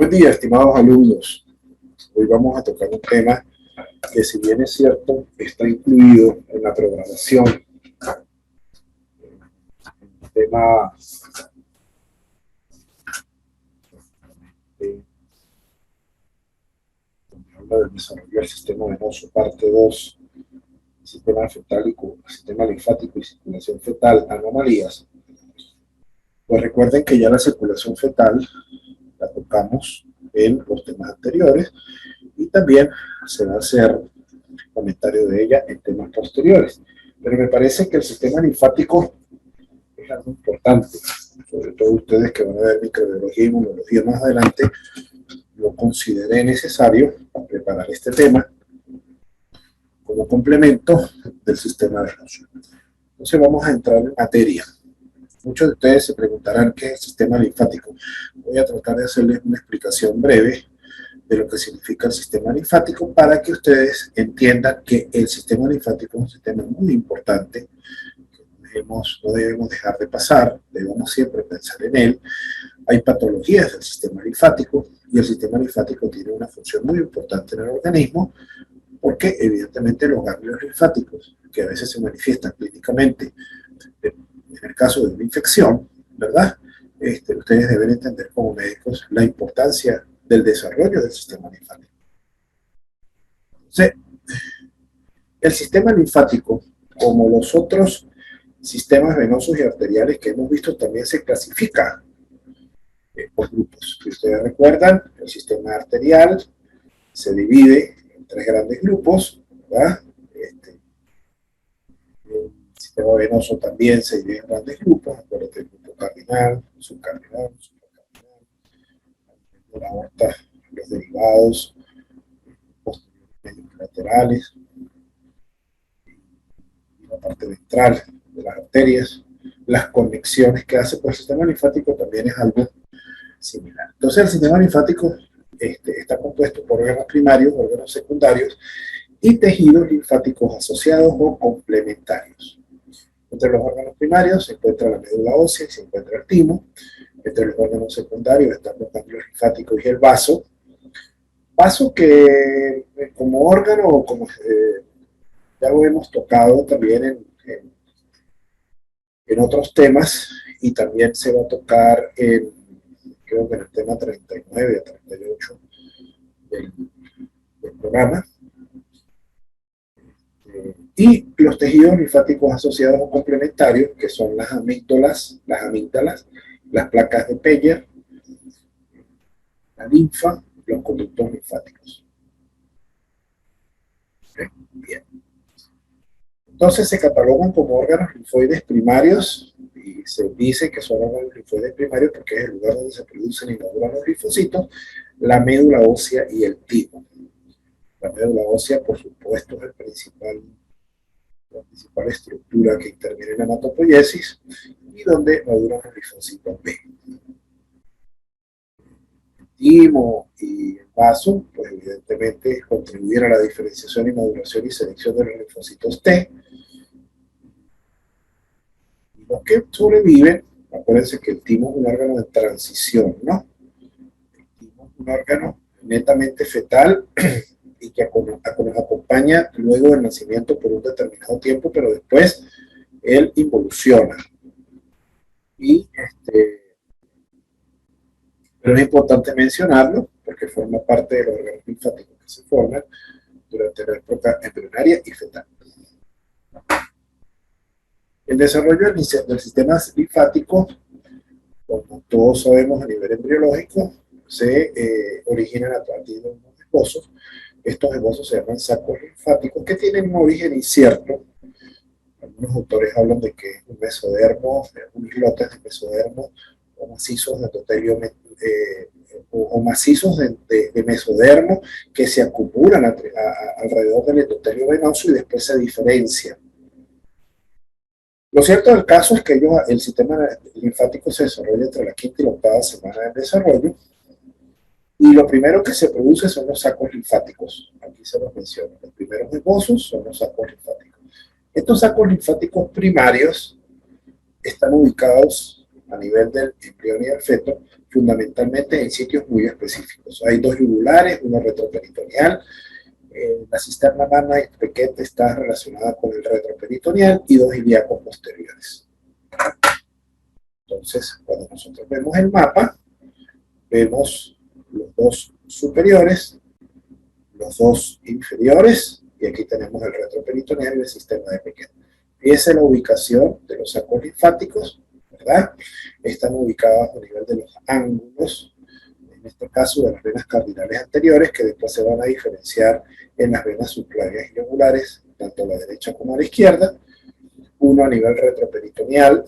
Buen día, estimados alumnos. Hoy vamos a tocar un tema que, si bien es cierto, está incluido en la programación. Un tema donde habla del desarrollo del sistema venoso, parte 2, sistema fetal y sistema linfático y circulación fetal, anomalías. Pues recuerden que ya la circulación fetal la tocamos en los temas anteriores y también se va a hacer comentario de ella en temas posteriores. Pero me parece que el sistema linfático es algo importante, sobre todo ustedes que van a ver microbiología y inmunología más adelante. Lo consideré necesario para preparar este tema como complemento del sistema venoso. Entonces vamos a entrar en materia. Muchos de ustedes se preguntarán qué es el sistema linfático. Voy a tratar de hacerles una explicación breve de lo que significa el sistema linfático para que ustedes entiendan que el sistema linfático es un sistema muy importante que no debemos dejar de pasar, debemos siempre pensar en él. Hay patologías del sistema linfático y el sistema linfático tiene una función muy importante en el organismo porque evidentemente los ganglios linfáticos, que a veces se manifiestan clínicamente en el caso de una infección, ¿verdad? Ustedes deben entender como médicos la importancia del desarrollo del sistema linfático. Entonces, el sistema linfático, como los otros sistemas venosos y arteriales que hemos visto, también se clasifica por grupos. Si ustedes recuerdan, el sistema arterial se divide en 3 grandes grupos, ¿verdad? El sistema venoso también se divide en grandes grupos, acuérdense, el grupo cardinal, subcardinal, supracardinal, de la aorta, los derivados, posteriores laterales, y la parte ventral de las arterias, las conexiones que hace por el sistema linfático también es algo similar. Entonces el sistema linfático está compuesto por órganos primarios, órganos secundarios y tejidos linfáticos asociados o complementarios. Entre los órganos primarios se encuentra la médula ósea y se encuentra el timo. Entre los órganos secundarios están los ganglios linfáticos y el vaso. Vaso que como órgano, ya lo hemos tocado también en otros temas, y también se va a tocar creo que en el tema 39 a 38 del programa. Y los tejidos linfáticos asociados o complementarios, que son las amígdalas, las placas de Peyer, la linfa, los conductos linfáticos. Bien. Entonces se catalogan como órganos linfoides primarios y se dice que son órganos linfoides primarios porque es el lugar donde se producen y maduran los linfocitos, la médula ósea y el timo. La médula ósea, por supuesto, es la principal estructura que interviene en la hematopoiesis y donde maduran los linfocitos B. El timo y el vaso, pues evidentemente contribuyen a la diferenciación y maduración y selección de los linfocitos T. Y los que sobreviven, acuérdense que el timo es un órgano de transición, ¿no? El timo es un órgano netamente fetal y que nos acompaña luego del nacimiento por un determinado tiempo, pero después él involuciona. Pero es importante mencionarlo porque forma parte de los órganos linfáticos que se forman durante la época embrionaria y fetal. El desarrollo del sistema linfático, como todos sabemos a nivel embriológico, se origina a partir de unos esbozos. Estos esbozos se llaman sacos linfáticos, que tienen un origen incierto. Algunos autores hablan de que es un mesodermo, un islotes de mesodermo, o macizos de endotelio, o macizos de mesodermo que se acumulan alrededor del endotelio venoso y después se diferencian. Lo cierto del caso es que el sistema linfático se desarrolla entre la 5ª y la 8ª semana de desarrollo, y lo primero que se produce son los sacos linfáticos. Aquí se los menciono. Los primeros esbozos son los sacos linfáticos. Estos sacos linfáticos primarios están ubicados a nivel del embrión y del feto, fundamentalmente en sitios muy específicos. Hay dos yugulares, uno retroperitoneal. La cisterna magna y Beckett está relacionada con el retroperitoneal y dos ilíacos posteriores. Entonces, cuando nosotros vemos el mapa, vemos los dos superiores, los dos inferiores, y aquí tenemos el retroperitoneal y el sistema de Beckett. Fíjense la ubicación de los sacos linfáticos, ¿verdad? Están ubicados a nivel de los ángulos, en este caso de las venas cardinales anteriores, que después se van a diferenciar en las venas subclavias y yugulares, tanto a la derecha como a la izquierda. Uno a nivel retroperitoneal,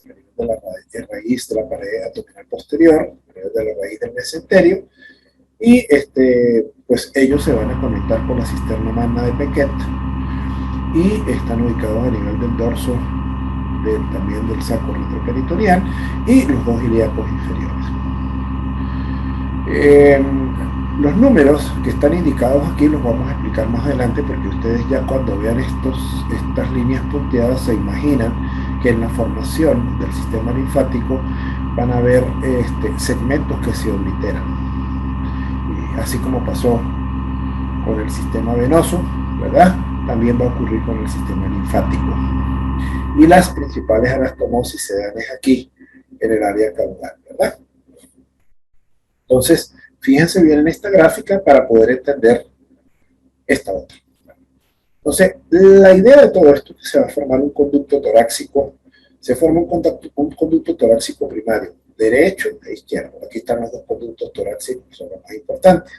a nivel de la raíz de la pared abdominal posterior, a nivel de la raíz del mesenterio, y pues ellos se van a conectar con la cisterna magna de Beckett y están ubicados a nivel del dorso también del saco retroperitoneal y los dos ilíacos inferiores. Los números que están indicados aquí los vamos a explicar más adelante, porque ustedes ya cuando vean estas líneas punteadas se imaginan que en la formación del sistema linfático van a haber segmentos que se obliteran, así como pasó con el sistema venoso, ¿verdad? También va a ocurrir con el sistema linfático. Y las principales anastomosis se dan aquí, en el área caudal, ¿verdad? Entonces, fíjense bien en esta gráfica para poder entender esta otra. Entonces, la idea de todo esto es que se va a formar un conducto torácico, se forma un conducto torácico primario, derecho e izquierdo. Aquí están los dos conductos torácicos, que son los más importantes.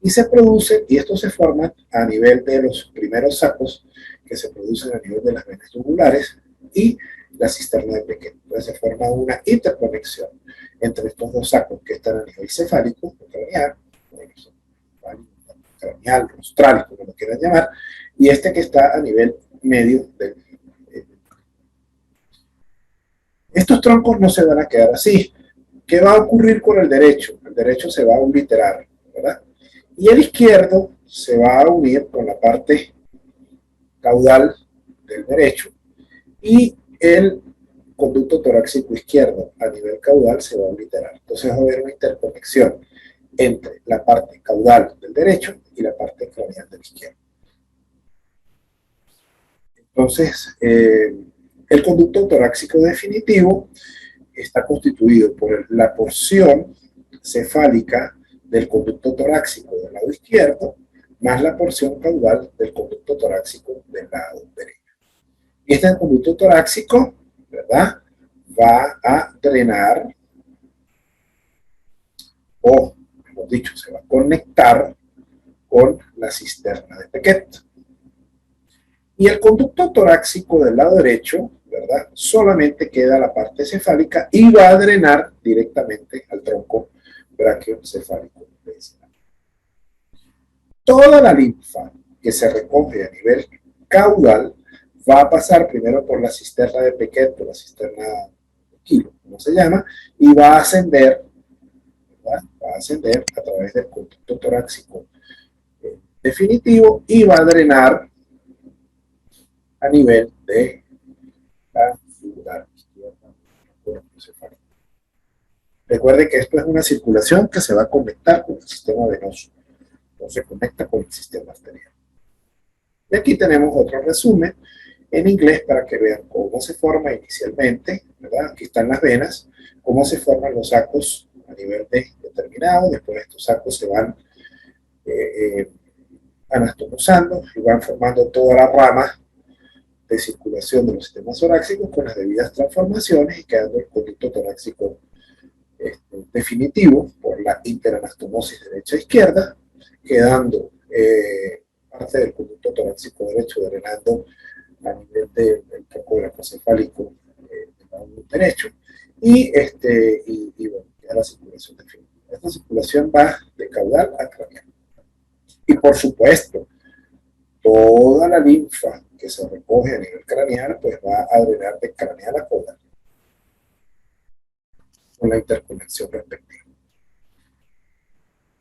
Y se produce, y esto se forma a nivel de los primeros sacos, que se producen a nivel de las venas yugulares y la cisterna de Beckett. Entonces se forma una interconexión entre estos dos sacos que están a nivel cefálico, craneal, rostral, como lo quieran llamar, y que está a nivel medio del. Estos troncos no se van a quedar así. ¿Qué va a ocurrir con el derecho? El derecho se va a obliterar, ¿verdad? Y el izquierdo se va a unir con la parte caudal del derecho y el conducto torácico izquierdo a nivel caudal se va a obliterar. Entonces va a haber una interconexión entre la parte caudal del derecho y la parte craneal del izquierdo. Entonces, el conducto torácico definitivo está constituido por la porción cefálica del conducto torácico del lado izquierdo, más la porción caudal del conducto torácico del lado derecho. Y este conducto torácico, ¿verdad?, va a drenar, o mejor dicho, se va a conectar con la cisterna de Beckett. Y el conducto torácico del lado derecho, ¿verdad?, solamente queda la parte cefálica y va a drenar directamente al tronco brachiocefálico. Toda la linfa que se recoge a nivel caudal va a pasar primero por la cisterna de Beckett, por la cisterna de Kilo, como se llama, y va a ascender, ¿verdad?, va a ascender a través del conducto torácico definitivo y va a drenar a nivel de la yugular izquierda. Recuerde que esto es una circulación que se va a conectar con el sistema venoso, o se conecta con el sistema arterial. Y aquí tenemos otro resumen en inglés para que vean cómo se forma inicialmente, ¿verdad? Aquí están las venas, cómo se forman los sacos a nivel determinado. Después estos sacos se van anastomosando y van formando toda la rama de circulación de los sistemas torácicos con las debidas transformaciones y quedando el conducto torácico definitivo por la interanastomosis derecha-izquierda, quedando parte del conducto torácico derecho drenando a nivel del tronco brachocefálico del lado derecho y bueno, queda la circulación definitiva. Esta circulación va de caudal a craneal. Y por supuesto, toda la linfa que se recoge a nivel craneal, pues va a drenar de craneal a caudal, con la interconexión respectiva.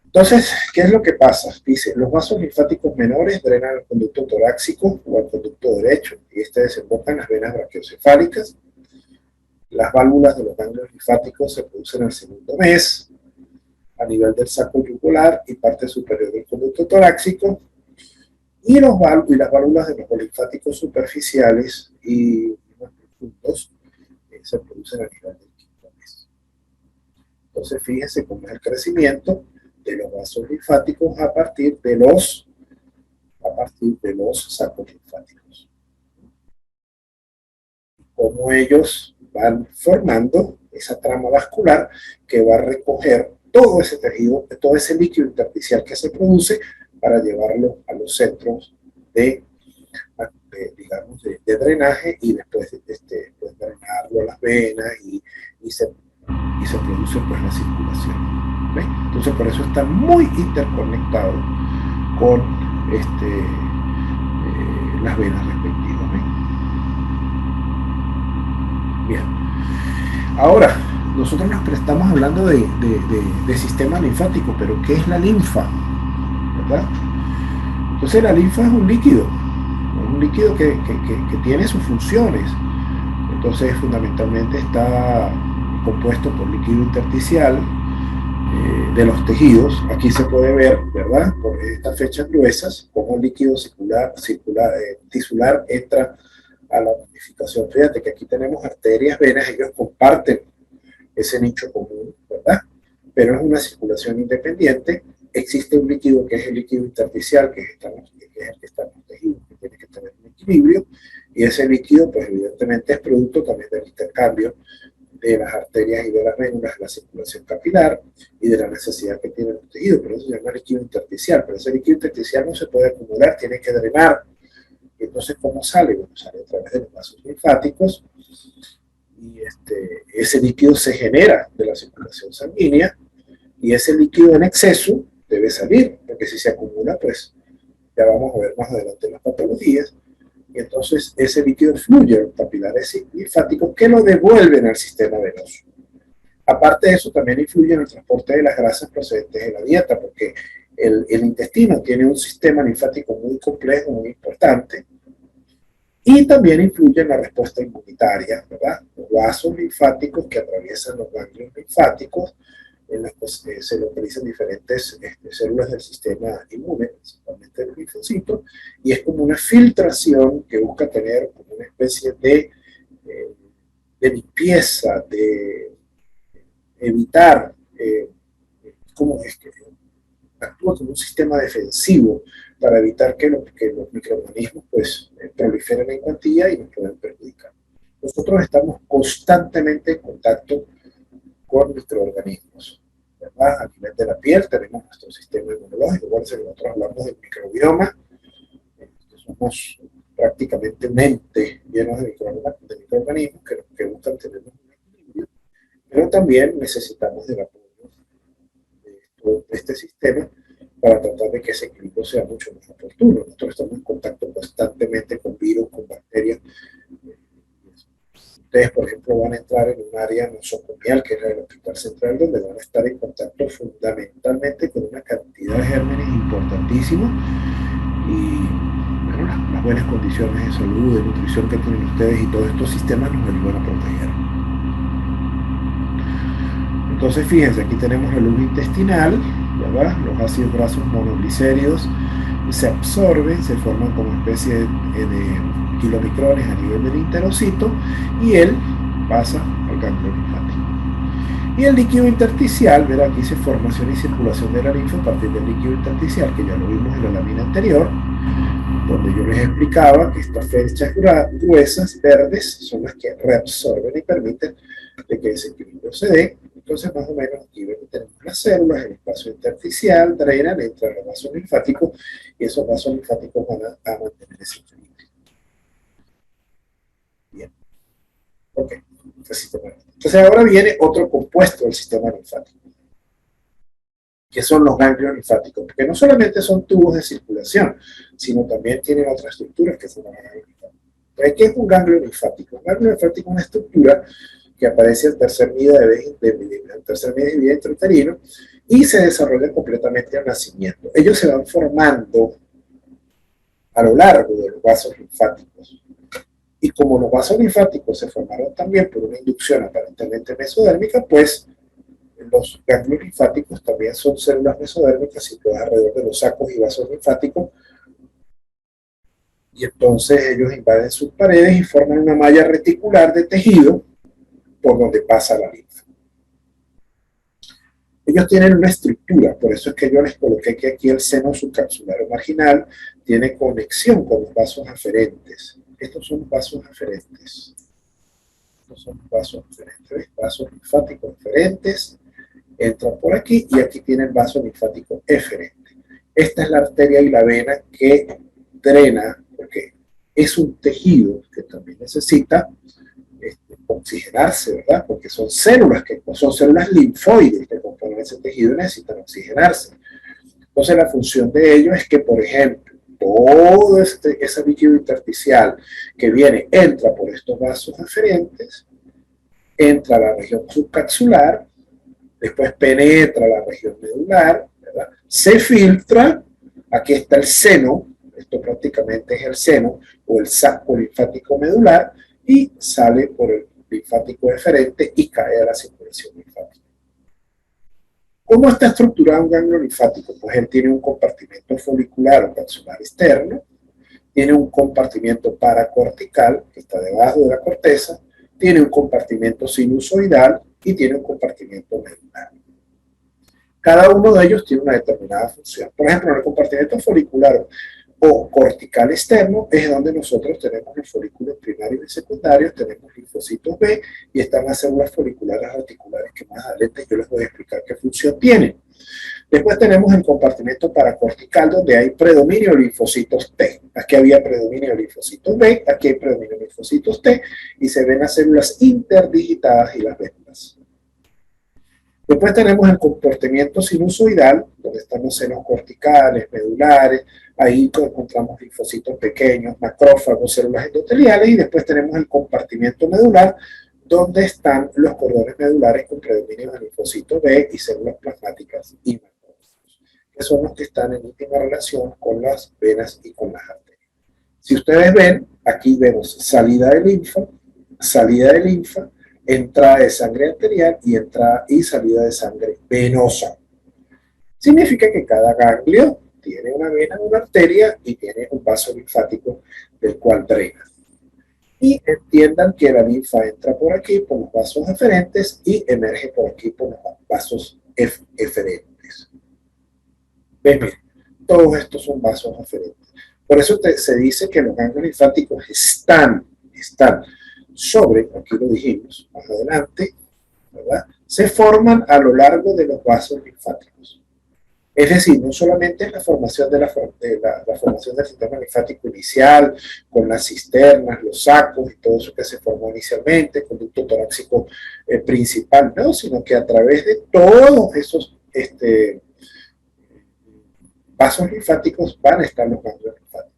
Entonces, ¿qué es lo que pasa? Dice, los vasos linfáticos menores drenan al conducto torácico o al conducto derecho, y desemboca en las venas brachiocefálicas. Las válvulas de los ganglios linfáticos se producen al segundo mes, a nivel del saco yugular y parte superior del conducto torácico, y las válvulas de los linfáticos superficiales y más profundos se producen a nivel del quinto mes. Entonces, fíjense cómo es el crecimiento de los vasos linfáticos a partir de los sacos linfáticos. Cómo ellos van formando esa trama vascular que va a recoger todo ese tejido, todo ese líquido intersticial que se produce para llevarlo a los centros digamos, de drenaje y después pues, drenarlo a las venas y se produce pues la circulación. ¿Ves? Entonces por eso está muy interconectado con las venas respectivas. ¿Ves? Bien. Ahora, nosotros estamos hablando de sistema linfático, pero ¿qué es la linfa? ¿Verdad? Entonces la linfa es un líquido que tiene sus funciones. Entonces fundamentalmente está compuesto por líquido intersticial de los tejidos. Aquí se puede ver, ¿verdad? Por estas fechas gruesas, cómo el líquido tisular entra a la unificación. Fíjate que aquí tenemos arterias, venas, ellos comparten ese nicho común, ¿verdad? Pero es una circulación independiente. Existe un líquido que es el líquido intersticial, que es el que está en los tejidos, que tiene que tener un equilibrio, y ese líquido, pues evidentemente es producto también del intercambio de las arterias y de las venas, de la circulación capilar y de la necesidad que tienen los tejidos. Por eso se llama líquido intersticial, pero ese líquido intersticial no se puede acumular, tiene que drenar. Y entonces, ¿cómo sale? Bueno, sale a través de los vasos linfáticos, y ese líquido se genera de la circulación sanguínea, y ese líquido en exceso debe salir, porque si se acumula, pues ya vamos a ver más adelante las patologías, y entonces ese líquido fluye a los capilares linfáticos que lo devuelven al sistema venoso. Aparte de eso, también influye en el transporte de las grasas procedentes de la dieta, porque el intestino tiene un sistema linfático muy complejo, muy importante, y también influye en la respuesta inmunitaria, ¿verdad? Los vasos linfáticos que atraviesan los ganglios linfáticos, en los que se localizan diferentes células del sistema inmune, principalmente los linfocitos, y es como una filtración que busca tener como una especie de limpieza, de evitar, como es que actúa como un sistema defensivo para evitar que los microorganismos pues, proliferen en cuantía y nos puedan perjudicar. Nosotros estamos constantemente en contacto con microorganismos, ¿verdad? A nivel de la piel tenemos nuestro sistema inmunológico. Por eso nosotros hablamos del microbioma, que somos prácticamente un ente lleno de microorganismos que buscan tener un equilibrio, pero también necesitamos del apoyo de todo este sistema para tratar de que ese equilibrio sea mucho más oportuno. Nosotros estamos en contacto constantemente con virus, con bacterias. Ustedes, por ejemplo, van a entrar en un área nosocomial, que es el hospital central, donde van a estar en contacto fundamentalmente con una cantidad de gérmenes importantísimos, y bueno, las buenas condiciones de salud, de nutrición que tienen ustedes y todos estos sistemas nos ayudan a proteger. Entonces, fíjense, aquí tenemos la luz intestinal, ¿verdad? Los ácidos grasos monoglicéridos se absorben, se forman como especie de kilomicrones a nivel del enterocito, y él pasa al ganglio linfático. Y el líquido intersticial, ¿verdad? Aquí dice formación y circulación de la linfa a partir del líquido intersticial, que ya lo vimos en la lámina anterior, donde yo les explicaba que estas fechas gruesas, verdes, son las que reabsorben y permiten de que ese equilibrio se dé. Entonces, más o menos aquí tenemos las células, el espacio intersticial, drenan, entran los vasos linfáticos, y esos vasos linfáticos van a mantener ese equilibrio. Bien. Ok. Entonces, ahora viene otro compuesto del sistema linfático, que son los ganglios linfáticos, porque no solamente son tubos de circulación, sino también tienen otras estructuras que forman ganglios linfáticos. Entonces, ¿qué es un ganglio linfático? Un ganglio linfático es una estructura que aparece al tercer mes de vida intrauterino y se desarrolla completamente al nacimiento. Ellos se van formando a lo largo de los vasos linfáticos. Y como los vasos linfáticos se formaron también por una inducción aparentemente mesodérmica, pues los ganglios linfáticos también son células mesodérmicas situadas alrededor de los sacos y vasos linfáticos, y entonces ellos invaden sus paredes y forman una malla reticular de tejido por donde pasa la linfa. Ellos tienen una estructura, por eso es que yo les coloqué que aquí el seno subcapsulario marginal tiene conexión con los vasos aferentes. Estos son vasos aferentes. Estos son vasos aferentes, ¿ves? Vasos linfáticos aferentes entran por aquí y aquí tienen vaso linfático eferente. Esta es la arteria y la vena que drena, porque es un tejido que también necesita oxigenarse, ¿verdad? Porque son células linfoides que componen ese tejido y necesitan oxigenarse. Entonces la función de ello es que, por ejemplo, todo ese líquido intersticial que viene, entra por estos vasos aferentes, entra a la región subcapsular, después penetra a la región medular, ¿verdad? Se filtra, aquí está el seno, esto prácticamente es el seno o el saco linfático medular, y sale por el linfático eferente y cae a la circulación linfática. ¿Cómo está estructurado un ganglio linfático? Pues él tiene un compartimento folicular o capsular externo, tiene un compartimento paracortical que está debajo de la corteza, tiene un compartimento sinusoidal y tiene un compartimento medular. Cada uno de ellos tiene una determinada función. Por ejemplo, en el compartimento folicular o cortical externo es donde nosotros tenemos los folículos primarios y secundarios, tenemos linfocitos B y están las células foliculares reticulares que más adelante yo les voy a explicar qué función tienen. Después tenemos el compartimento paracortical donde hay predominio de linfocitos T. Aquí había predominio de linfocitos B, aquí hay predominio de linfocitos T y se ven las células interdigitadas y las vénulas. Después tenemos el compartimento sinusoidal, donde están los senos corticales, medulares, ahí encontramos linfocitos pequeños, macrófagos, células endoteliales, y después tenemos el compartimento medular, donde están los cordones medulares con predominio de linfocitos B y células plasmáticas y macrófagos, que son los que están en íntima relación con las venas y con las arterias. Si ustedes ven, aquí vemos salida de linfa, entrada de sangre arterial y entrada y salida de sangre venosa. Significa que cada ganglio tiene una vena, una arteria y tiene un vaso linfático del cual drena. Y entiendan que la linfa entra por aquí por los vasos aferentes y emerge por aquí por los vasos eferentes. ¿Ves? Miren, todos estos son vasos aferentes. Por eso se dice que los ganglios linfáticos están sobre, aquí lo dijimos más adelante, ¿verdad? Se forman a lo largo de los vasos linfáticos. Es decir, no solamente es la formación la formación del sistema linfático inicial, con las cisternas, los sacos y todo eso que se formó inicialmente, el conducto torácico principal, no, sino que a través de todos esos vasos linfáticos van a estar los ganglios linfáticos.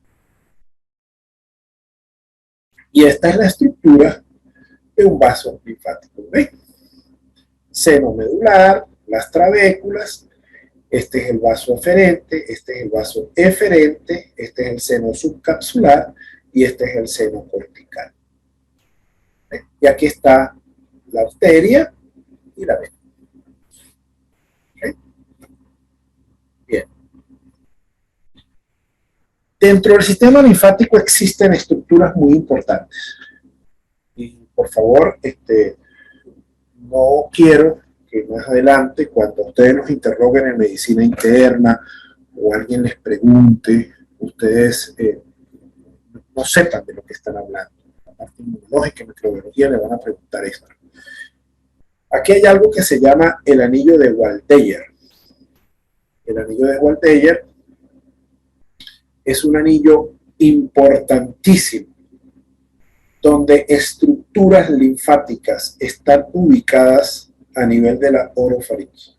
Y esta es la estructura de un vaso linfático. ¿Ven? Seno medular, las trabéculas, este es el vaso aferente, este es el vaso eferente, este es el seno subcapsular y este es el seno cortical. ¿Ven? Y aquí está la arteria y la vena. ¿Okay? Bien. Dentro del sistema linfático existen estructuras muy importantes. Y por favor, no quiero que más adelante, cuando ustedes los interroguen en medicina interna o alguien les pregunte, ustedes no sepan de lo que están hablando. La parte inmunológica y microbiología le van a preguntar esto. Aquí hay algo que se llama el anillo de Waldeyer. El anillo de Waldeyer es un anillo importantísimo donde estructuras linfáticas están ubicadas a nivel de la orofaringe.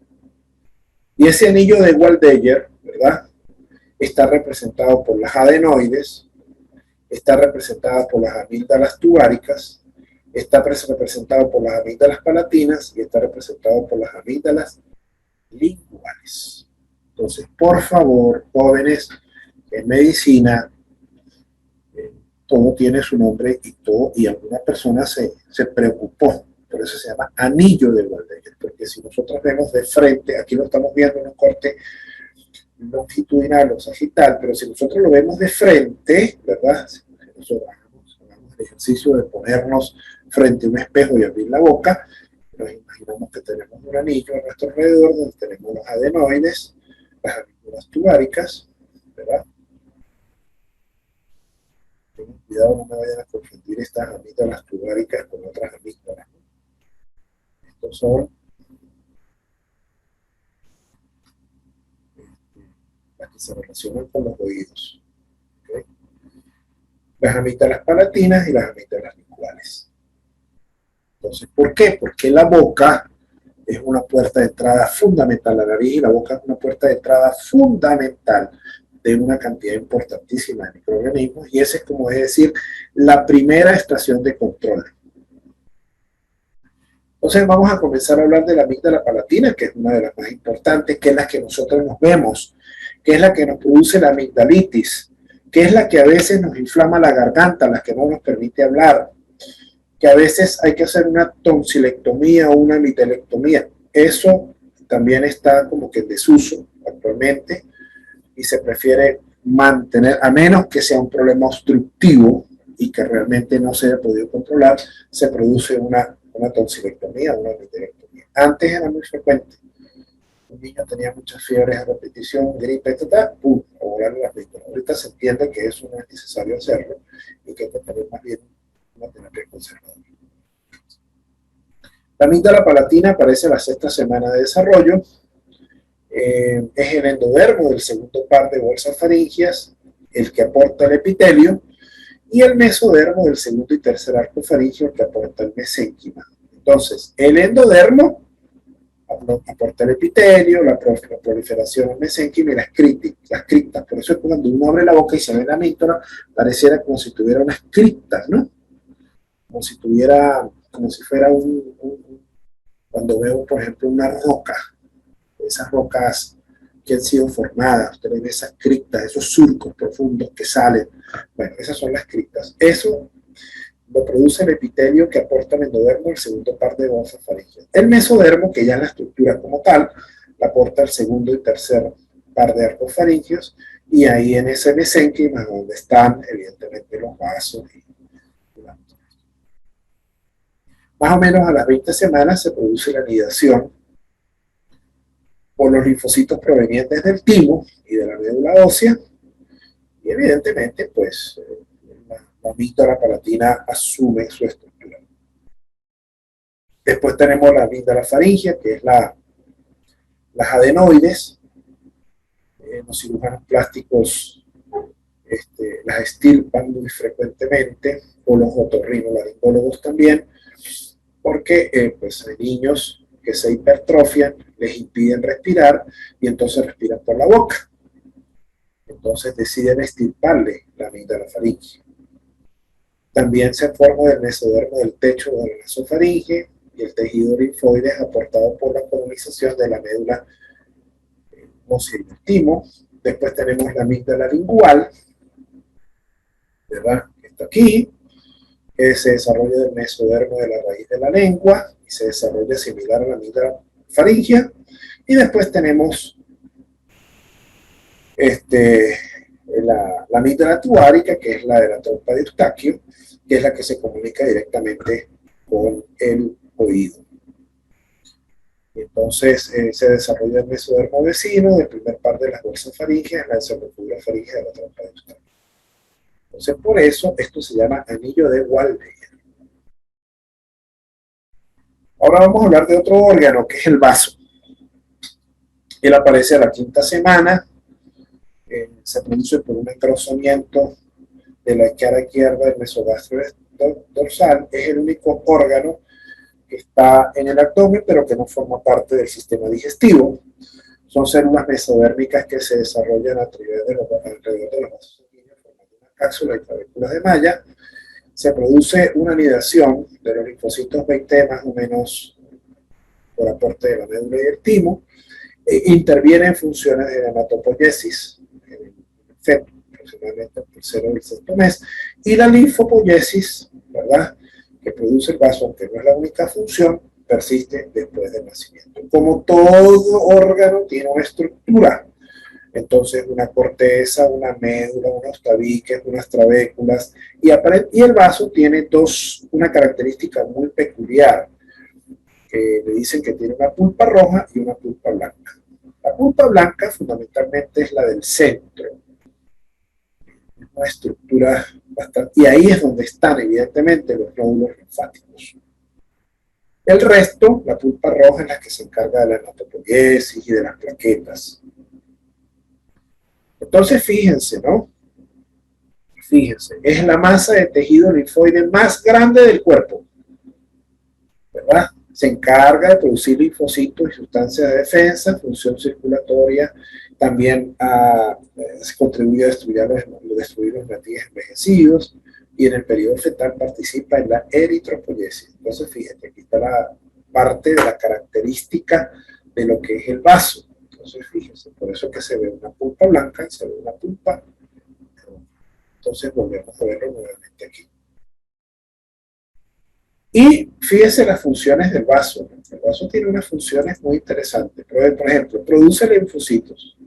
Y ese anillo de Waldeyer, ¿verdad? Está representado por las adenoides, está representada por las amígdalas tubáricas, está representado por las amígdalas palatinas y está representado por las amígdalas linguales. Entonces, por favor, jóvenes en medicina, todo tiene su nombre y todo, y alguna persona se preocupó. Por eso se llama anillo de Waldeyer, porque si nosotros vemos de frente, aquí lo estamos viendo en un corte longitudinal o sagital, pero si nosotros lo vemos de frente, ¿verdad? Si nosotros hagamos el ejercicio de ponernos frente a un espejo y abrir la boca, nos imaginamos que tenemos un anillo a nuestro alrededor donde tenemos los adenoides, las amígdalas tubáricas, ¿verdad? Tengan cuidado, no me vayan a confundir estas amígdalas tubáricas con otras amígdalas. Estos son las que se relacionan con los oídos. ¿Okay? Las amígdalas palatinas y las amígdalas linguales. Entonces, ¿por qué? Porque la boca es una puerta de entrada fundamental, la nariz y la boca es una puerta de entrada fundamental de una cantidad importantísima de microorganismos, y esa es, como es decir, la primera estación de control. Entonces vamos a comenzar a hablar de la amígdala palatina, que es una de las más importantes, que es la que nosotros nos vemos, que es la que nos produce la amigdalitis, que es la que a veces nos inflama la garganta, la que no nos permite hablar, que a veces hay que hacer una tonsilectomía o una mitelectomía. Eso también está como que en desuso actualmente y se prefiere mantener, a menos que sea un problema obstructivo y que realmente no se haya podido controlar, se produce una tonsilectomía o una mitelectomía. Antes era muy frecuente. Un niño tenía muchas fiebres a repetición, gripe, ¡pum!, a volarle las vísceras. Ahorita se entiende que eso no es necesario hacerlo y que hay que tener más bien una terapia conservadora. La amígdala palatina aparece a la sexta semana de desarrollo. Es el endodermo del segundo par de bolsas faringias, el que aporta el epitelio, y el mesodermo del segundo y tercer arco faríngeo, que aporta el mesénquima. Entonces, el endodermo aporta el epitelio, la proliferación del mesénquima y las criptas. Por eso es cuando uno abre la boca y se ve la amígdala, pareciera como si tuviera unas criptas, ¿no? Como si fuera cuando veo, por ejemplo, una roca, esas rocas que han sido formadas, usted ve esas criptas, esos surcos profundos que salen. Bueno, esas son las criptas. Eso lo produce el epitelio que aporta el endodermo, el segundo par de bolsas faringias. El mesodermo, que ya es la estructura como tal, la aporta el segundo y tercer par de arcos faringios, y ahí en ese mesénquima donde están evidentemente los vasos y más o menos a las 20 semanas se produce la anidación por los linfocitos provenientes del timo y de la médula ósea, y evidentemente pues la amígdala palatina asume su estructura. Después tenemos la amígdala faríngea, que es las adenoides. Los cirujanos plásticos las extirpan muy frecuentemente, o los otorrinolaringólogos también, porque pues hay niños que se hipertrofian, les impiden respirar y entonces respiran por la boca. Entonces deciden extirparle la amígdala faríngea. También se forma el mesodermo del techo de la nasofaringe y el tejido linfoide es aportado por la colonización de la médula ósea y del timo. Después tenemos la amígdala lingual, ¿verdad? Que está aquí, que se desarrolla del mesodermo de la raíz de la lengua y se desarrolla similar a la amígdala faríngea. Y después tenemos la amígdala tuárica, que es la de la trompa de Eustaquio, que es la que se comunica directamente con el oído. Y entonces se desarrolla el mesodermo vecino del primer par de las bolsas faríngeas, la desembocadura faríngea de la trompa de Eustaquio. Entonces, por eso esto se llama anillo de Waldeyer. Ahora vamos a hablar de otro órgano, que es el vaso. Él aparece a la quinta semana, se produce por un engrosamiento de la cara izquierda del mesogastrio dorsal. Es el único órgano que está en el abdomen, pero que no forma parte del sistema digestivo. Son células mesodérmicas que se desarrollan alrededor de los vasos sanguíneos, formando una cápsula y clavículas de malla. Se produce una anidación de los linfocitos 20 más o menos por aporte de la médula y el timo. Interviene en funciones de hematopoiesis en el feto, aproximadamente el tercero o el sexto mes, y la linfopoiesis, ¿verdad?, que produce el vaso, aunque no es la única función, persiste después del nacimiento. Como todo órgano tiene una estructura, entonces una corteza, una médula, unos tabiques, unas trabéculas, y el vaso tiene una característica muy peculiar, que le dicen que tiene una pulpa roja y una pulpa blanca. La pulpa blanca fundamentalmente es la del centro, es una estructura bastante, y ahí es donde están evidentemente los nódulos linfáticos. El resto, la pulpa roja, es la que se encarga de la hematopoiesis y de las plaquetas. Entonces fíjense, ¿no? Fíjense, es la masa de tejido linfoide más grande del cuerpo, ¿verdad? Se encarga de producir linfocitos y sustancias de defensa, función circulatoria, también se contribuye a destruir los nativos envejecidos, y en el periodo fetal participa en la eritropoiesis. Entonces, fíjate, aquí está la parte de la característica de lo que es el vaso. Entonces, fíjense, por eso es que se ve una pulpa blanca y se ve una pulpa roja. Entonces, volvemos a verlo nuevamente aquí. Y fíjense las funciones del vaso. El vaso tiene unas funciones muy interesantes. Por ejemplo, produce linfocitos.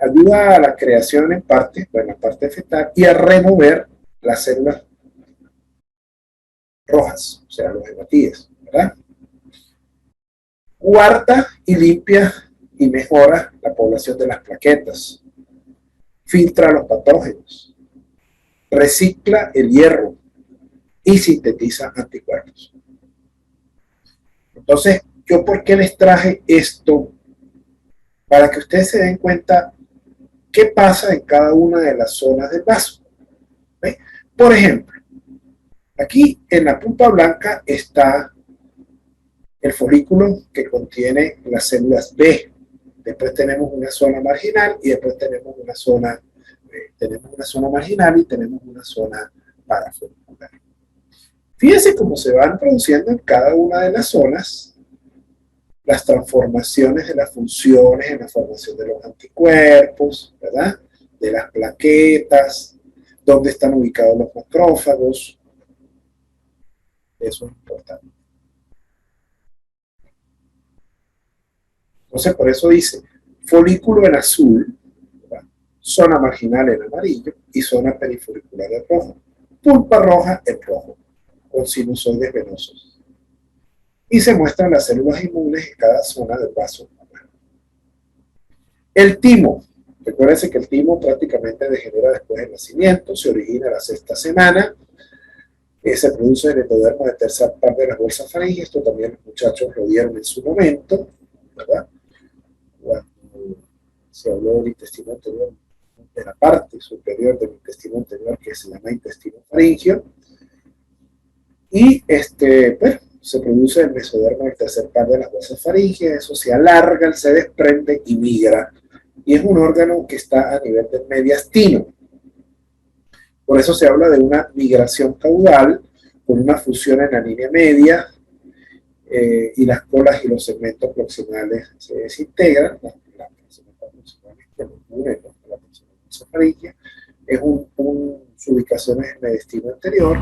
Ayuda a la creación en la parte fetal, y a remover las células rojas, o sea, los hematíes, ¿verdad? Guarda y limpia y mejora la población de las plaquetas. Filtra los patógenos. Recicla el hierro y sintetiza anticuerpos. Entonces, ¿yo por qué les traje esto? Para que ustedes se den cuenta qué pasa en cada una de las zonas del vaso. ¿Ve? Por ejemplo, aquí en la pulpa blanca está el folículo que contiene las células B. Después tenemos una zona marginal y después tenemos una zona marginal y tenemos una zona parafolicular. Fíjense cómo se van produciendo en cada una de las zonas las transformaciones de las funciones en la formación de los anticuerpos, ¿verdad? De las plaquetas, dónde están ubicados los macrófagos. Eso es importante. Entonces, por eso dice folículo en azul, ¿verdad?, zona marginal en amarillo y zona perifolicular en rojo. Pulpa roja en rojo, con sinusoides venosos. Y se muestran las células inmunes en cada zona del vaso. El timo. Recuérdense que el timo prácticamente degenera después del nacimiento, se origina a la sexta semana, se produce en el endodermo de tercera parte de las bolsas faringes. Esto también los muchachos lo dieron en su momento, ¿verdad? Cuando se habló del intestino anterior, de la parte superior del intestino anterior, que se llama intestino faríngeo, y bueno, se produce el mesodermo del tercer par de las bolsas faringes. Eso se alarga, se desprende y migra, y es un órgano que está a nivel del mediastino. Por eso se habla de una migración caudal con una fusión en la línea media, y las colas y los segmentos proximales se desintegran. Es su ubicación es en el destino anterior.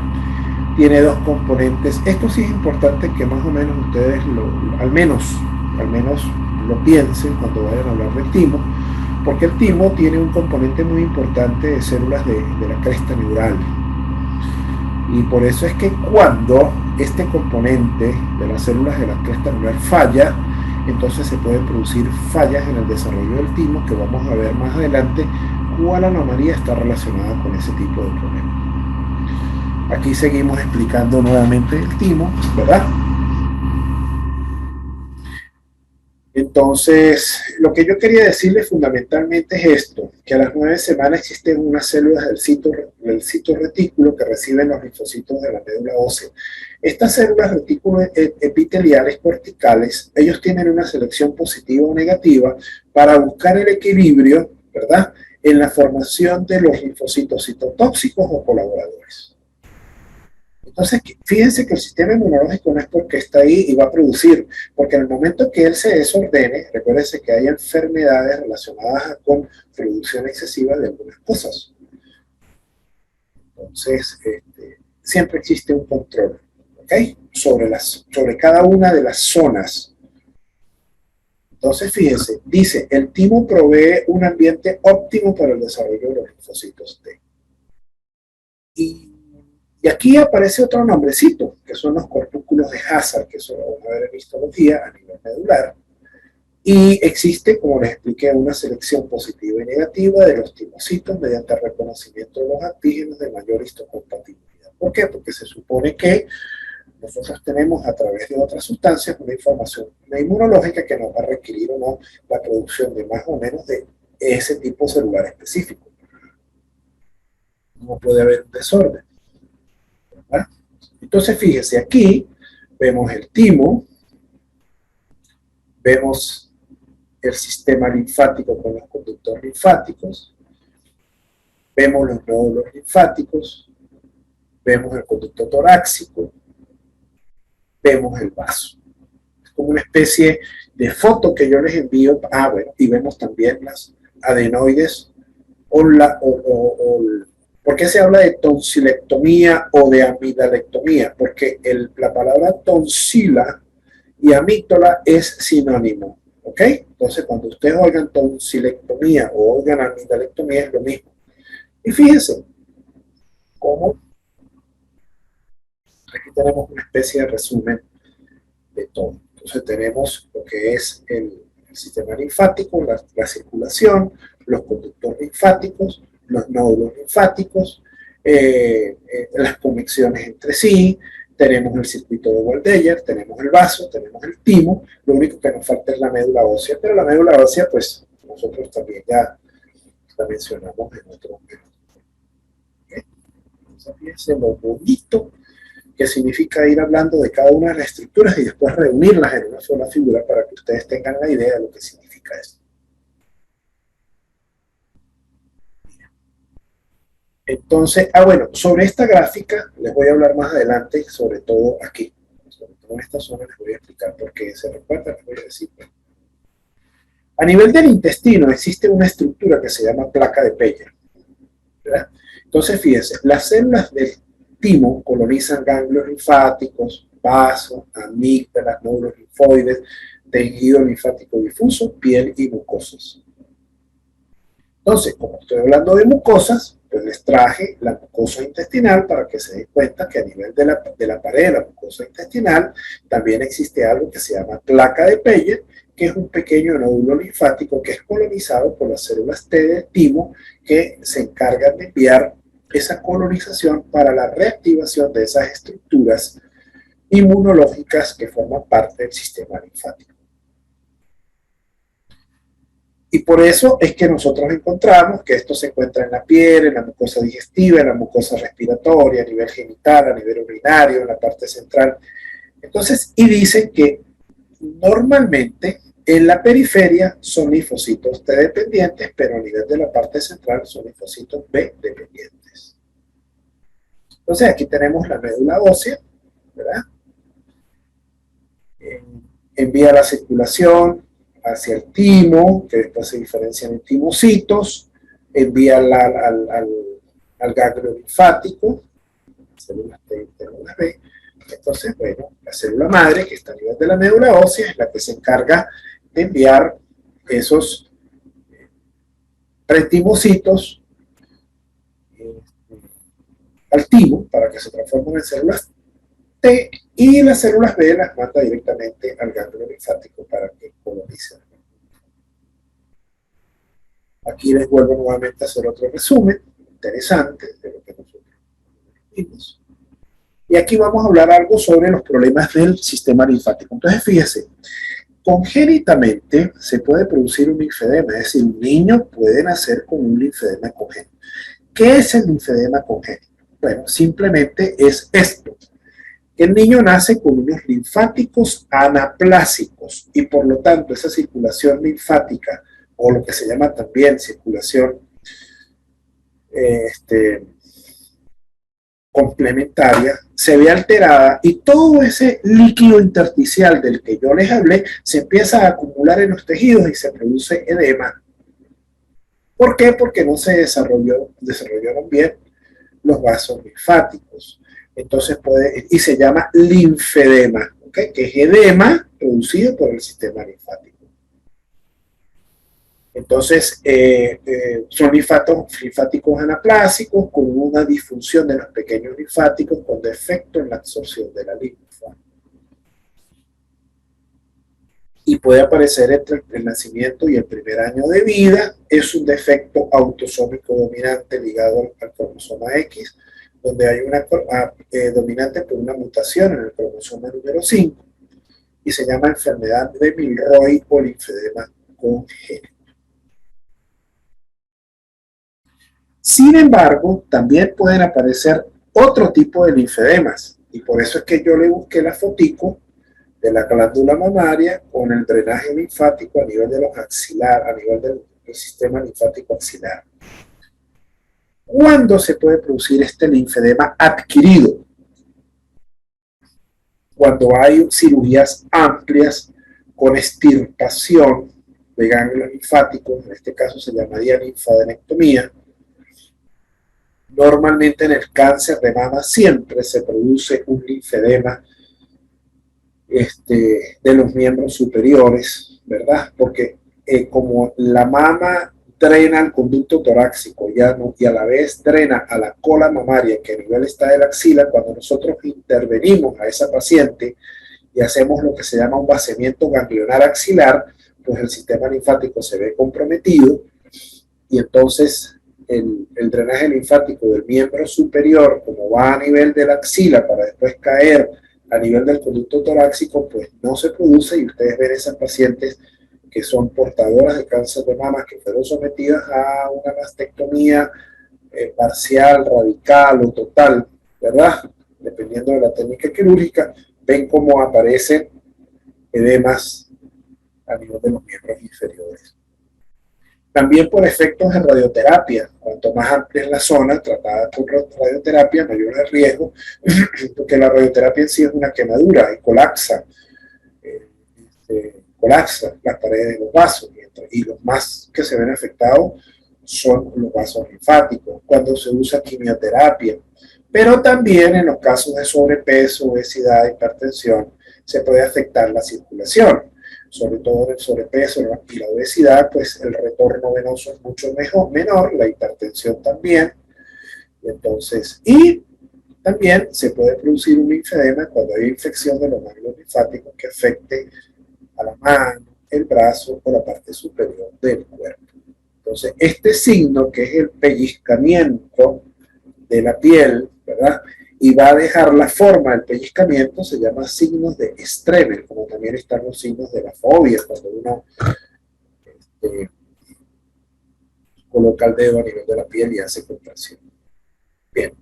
Tiene dos componentes. Esto sí es importante que más o menos ustedes al menos lo piensen cuando vayan a hablar del timo, porque el timo tiene un componente muy importante de células de la cresta neural. Y por eso es que cuando este componente de las células de la cresta neural falla, entonces se pueden producir fallas en el desarrollo del timo, que vamos a ver más adelante cuál anomalía está relacionada con ese tipo de problemas. Aquí seguimos explicando nuevamente el timo, ¿verdad? Entonces, lo que yo quería decirles fundamentalmente es esto, que a las 9 semanas existen unas células del citoretículo que reciben los linfocitos de la médula ósea. Estas células retículo epiteliales corticales, ellos tienen una selección positiva o negativa para buscar el equilibrio, ¿verdad?, en la formación de los linfocitos citotóxicos o colaboradores. Entonces, fíjense que el sistema inmunológico no es porque está ahí y va a producir, porque en el momento que él se desordene, recuérdense que hay enfermedades relacionadas con producción excesiva de algunas cosas. Entonces, siempre existe un control, ¿ok? Sobre cada una de las zonas. Entonces, fíjense, dice, el timo provee un ambiente óptimo para el desarrollo de los linfocitos T. Y aquí aparece otro nombrecito, que son los corpúsculos de Hazard, que eso lo vamos a ver en histología a nivel medular. Y existe, como les expliqué, una selección positiva y negativa de los timocitos mediante el reconocimiento de los antígenos de mayor histocompatibilidad. ¿Por qué? Porque se supone que nosotros tenemos a través de otras sustancias una información inmunológica que nos va a requerir o no la producción de más o menos de ese tipo celular específico. No puede haber un desorden, ¿verdad? Entonces, fíjese, aquí vemos el timo, vemos el sistema linfático con los conductos linfáticos, vemos los nódulos linfáticos, vemos el conducto torácico, vemos el vaso. Es como una especie de foto que yo les envío. Bueno, y vemos también las adenoides ¿por qué se habla de tonsilectomía o de amidalectomía? Porque la palabra tonsila y amígdala es sinónimo, ¿ok? Entonces, cuando ustedes oigan tonsilectomía o oigan amidalectomía es lo mismo. Y fíjense cómo aquí tenemos una especie de resumen de todo. Entonces tenemos lo que es el sistema linfático, la circulación, los conductos linfáticos, los nódulos linfáticos, las conexiones entre sí, tenemos el circuito de Waldeyer, tenemos el vaso, tenemos el timo, lo único que nos falta es la médula ósea, pero la médula ósea, pues nosotros también ya la mencionamos en otro momento. ¿Okay? Entonces, fíjense lo bonito que significa ir hablando de cada una de las estructuras y después reunirlas en una sola figura para que ustedes tengan la idea de lo que significa eso. Entonces, bueno, sobre esta gráfica les voy a hablar más adelante, sobre todo aquí, sobre todo en esta zona les voy a explicar por qué se recuerda, les voy a decir. A nivel del intestino existe una estructura que se llama placa de Peyer, ¿verdad? Entonces, fíjense, las células del timo colonizan ganglios linfáticos, vasos, amígdalas, nódulos linfoides, tejido linfático difuso, piel y mucosas. Entonces, como estoy hablando de mucosas, pues les traje la mucosa intestinal para que se den cuenta que a nivel de la pared de la mucosa intestinal también existe algo que se llama placa de Peyer, que es un pequeño nódulo linfático que es colonizado por las células T del timo que se encargan de enviar esa colonización para la reactivación de esas estructuras inmunológicas que forman parte del sistema linfático. Y por eso es que nosotros encontramos que esto se encuentra en la piel, en la mucosa digestiva, en la mucosa respiratoria, a nivel genital, a nivel urinario, en la parte central. Entonces, y dicen que normalmente en la periferia son linfocitos T dependientes, pero a nivel de la parte central son linfocitos B dependientes. Entonces, aquí tenemos la médula ósea, ¿verdad? Envía la circulación hacia el timo, que después se diferencian en timocitos, envía al ganglio linfático, células T y células B. Entonces, bueno, la célula madre, que está a nivel de la médula ósea, es la que se encarga de enviar esos pretimocitos al timo para que se transformen en células T, y las células B las manda directamente al ganglio linfático para que colonicen. Aquí les vuelvo nuevamente a hacer otro resumen interesante de lo que nosotros vimos. Y aquí vamos a hablar algo sobre los problemas del sistema linfático. Entonces, fíjese, congénitamente se puede producir un linfedema, es decir, un niño puede nacer con un linfedema congénito. ¿Qué es el linfedema congénito? Bueno, simplemente es esto. El niño nace con unos linfáticos anaplásicos y por lo tanto esa circulación linfática, o lo que se llama también circulación complementaria se ve alterada y todo ese líquido intersticial del que yo les hablé se empieza a acumular en los tejidos y se produce edema. ¿Por qué? Porque no se desarrollaron bien los vasos linfáticos. Entonces y se llama linfedema, ¿okay? Que es edema producido por el sistema linfático. Entonces, son linfáticos anaplásicos con una disfunción de los pequeños linfáticos con defecto en la absorción de la linfa. Y puede aparecer entre el nacimiento y el primer año de vida. Es un defecto autosómico dominante ligado al cromosoma X, donde hay una dominante por una mutación en el cromosoma número 5 y se llama enfermedad de Milroy o linfedema congénito. Sin embargo, también pueden aparecer otro tipo de linfedemas y por eso es que yo le busqué la fotico de la glándula mamaria con el drenaje linfático a nivel de los axilar, a nivel del sistema linfático axilar. ¿Cuándo se puede producir este linfedema adquirido? Cuando hay cirugías amplias con extirpación de ganglios linfáticos, en este caso se llamaría linfadenectomía. Normalmente en el cáncer de mama siempre se produce un linfedema de los miembros superiores, ¿verdad? Porque como la mama drena el conducto torácico y a la vez drena a la cola mamaria, que a nivel está de la axila, cuando nosotros intervenimos a esa paciente y hacemos lo que se llama un vaciamiento ganglionar axilar, pues el sistema linfático se ve comprometido y entonces el drenaje linfático del miembro superior, como va a nivel de la axila para después caer a nivel del conducto torácico, pues no se produce y ustedes ven esas pacientes que son portadoras de cáncer de mama que fueron sometidas a una mastectomía parcial, radical o total, ¿verdad? Dependiendo de la técnica quirúrgica, ven cómo aparecen edemas a nivel de los miembros inferiores. También por efectos de radioterapia. Cuanto más amplia es la zona tratada por radioterapia, mayor es el riesgo, porque la radioterapia en sí es una quemadura y colapsa las paredes de los vasos. Y los más que se ven afectados son los vasos linfáticos, cuando se usa quimioterapia. Pero también en los casos de sobrepeso, obesidad, hipertensión, se puede afectar la circulación. Sobre todo en el sobrepeso y la obesidad, pues el retorno venoso es mucho menor, la hipertensión también. Y también se puede producir un linfedema cuando hay infección de los ganglios linfáticos que afecte a la mano, el brazo o la parte superior del cuerpo. Entonces, este signo, que es el pellizcamiento de la piel, ¿verdad? Y va a dejar la forma del pellizcamiento, se llama signos de Streber, como también están los signos de la fobia, cuando uno coloca el dedo a nivel de la piel y hace contracción. Bien.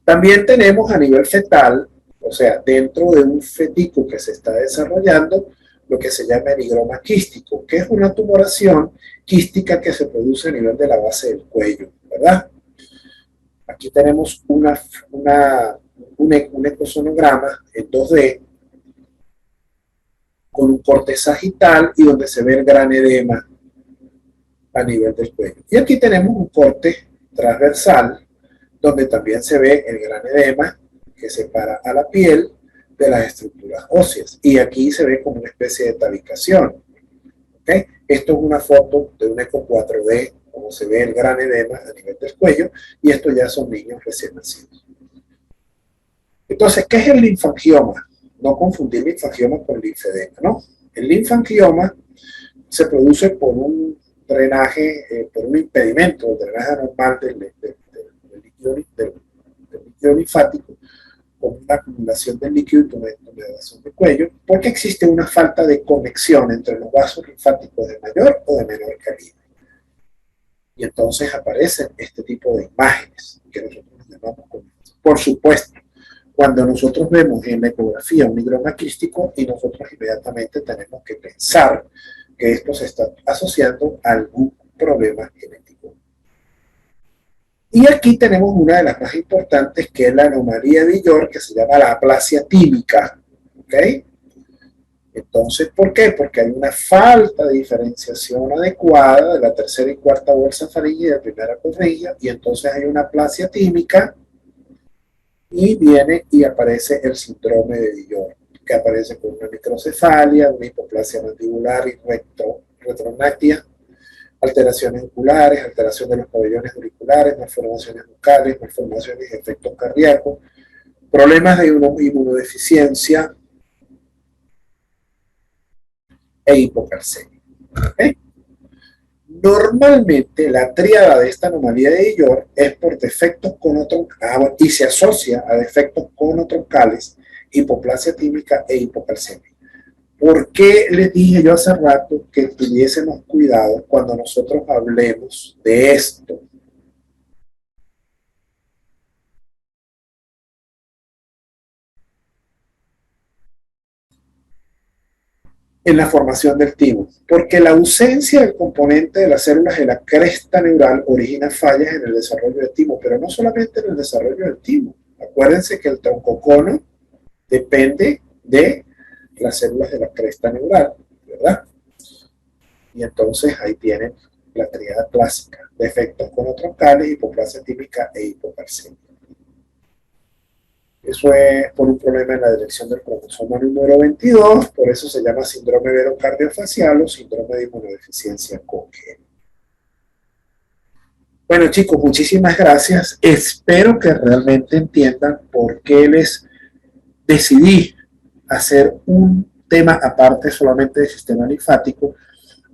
También tenemos a nivel fetal, o sea, dentro de un fetico que se está desarrollando, lo que se llama erigroma quístico, que es una tumoración quística que se produce a nivel de la base del cuello, ¿verdad? Aquí tenemos un ecosonograma en 2D con un corte sagital y donde se ve el gran edema a nivel del cuello. Y aquí tenemos un corte transversal donde también se ve el gran edema que separa a la piel de las estructuras óseas. Y aquí se ve como una especie de tabicación. ¿Okay? Esto es una foto de un eco 4D, como se ve el gran edema a nivel del cuello, y estos ya son niños recién nacidos. Entonces, ¿qué es el linfangioma? No confundir linfangioma con linfedema, ¿no? El linfangioma se produce por un drenaje, por un impedimento, el drenaje anormal del líquido linfático, con una acumulación de líquido y tumefación del cuello, porque existe una falta de conexión entre los vasos linfáticos de mayor o de menor calibre. Y entonces aparecen este tipo de imágenes que nosotros llamamos conexión. Por supuesto, cuando nosotros vemos en la ecografía un higroma quístico y nosotros inmediatamente tenemos que pensar que esto se está asociando a algún problema genético. Y aquí tenemos una de las más importantes, que es la anomalía de York, que se llama la aplasia tímica. ¿Ok? Entonces, ¿por qué? Porque hay una falta de diferenciación adecuada de la tercera y cuarta bolsa faríngea y de la primera cornilla, y entonces hay una aplasia tímica y viene y aparece el síndrome de Dillon, que aparece con una microcefalia, una hipoplasia mandibular y retrognatia, alteraciones oculares, alteración de los pabellones auriculares, malformaciones bucales, malformaciones y efectos cardíacos, problemas de inmunodeficiencia e hipocalcemia. ¿Okay? Normalmente la tríada de esta anomalía de Dillon es por defectos conotroncales y se asocia a defectos conotroncales, hipoplasia tímica e hipocalcemia. ¿Por qué les dije yo hace rato que tuviésemos cuidado cuando nosotros hablemos de esto? En la formación del timo, porque la ausencia del componente de las células de la cresta neural origina fallas en el desarrollo del timo, pero no solamente en el desarrollo del timo. Acuérdense que el troncocono depende de las células de la cresta neural, ¿verdad? Y entonces ahí tienen la tríada clásica, defectos conotroncales, hipoplasia típica e hipocalcemia. Eso es por un problema en la dirección del cromosoma número 22, por eso se llama síndrome verocardiofacial o síndrome de inmunodeficiencia congénita. Bueno, chicos, muchísimas gracias. Espero que realmente entiendan por qué les decidí hacer un tema aparte solamente del sistema linfático,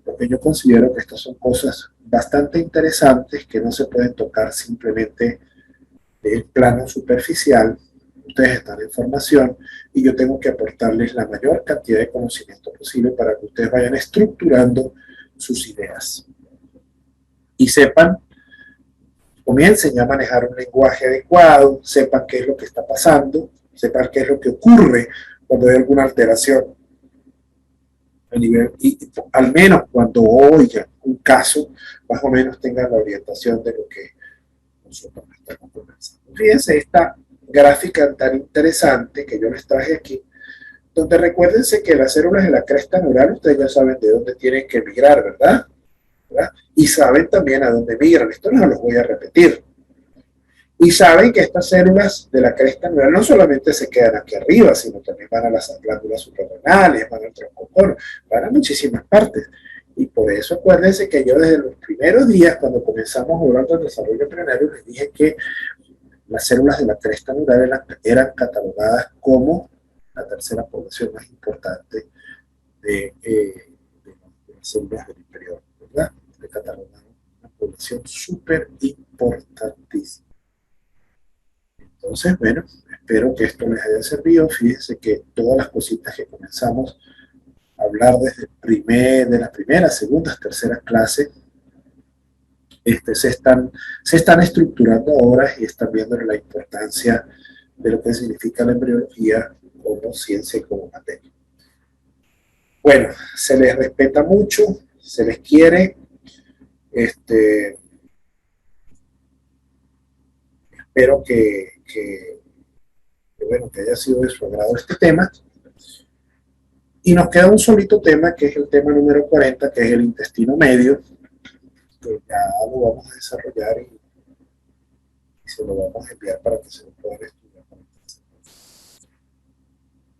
porque yo considero que estas son cosas bastante interesantes que no se pueden tocar simplemente del plano superficial. Ustedes están en formación y yo tengo que aportarles la mayor cantidad de conocimiento posible para que ustedes vayan estructurando sus ideas y sepan, comiencen a manejar un lenguaje adecuado, sepan qué es lo que está pasando, sepan qué es lo que ocurre cuando hay alguna alteración a nivel, y al menos cuando oigan un caso, más o menos tengan la orientación de lo que nosotros estamos conversando. Fíjense esta gráfica tan interesante que yo les traje aquí, donde recuérdense que las células de la cresta neural, ustedes ya saben de dónde tienen que migrar, ¿verdad? ¿Verdad? Y saben también a dónde migran. Esto no los voy a repetir. Y saben que estas células de la cresta neural no solamente se quedan aquí arriba, sino también van a las glándulas suprarrenales, van al troncocono, van a muchísimas partes. Y por eso acuérdense que yo desde los primeros días, cuando comenzamos a hablar del desarrollo embrionario, les dije que las células de la cresta neural eran catalogadas como la tercera población más importante de las células del interior, ¿verdad? Le catalogaron una población súper importantísima. Entonces, bueno, espero que esto les haya servido. Fíjense que todas las cositas que comenzamos a hablar desde de las primeras, segundas, terceras clases, se están estructurando ahora y están viendo la importancia de lo que significa la embriología como ciencia y como materia. Bueno, se les respeta mucho, se les quiere, espero bueno, que haya sido de su agrado este tema. Y nos queda un solito tema, que es el tema número 40, que es el intestino medio, que ya lo vamos a desarrollar y se lo vamos a enviar para que se lo puedan estudiar.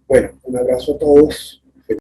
Bueno, un abrazo a todos.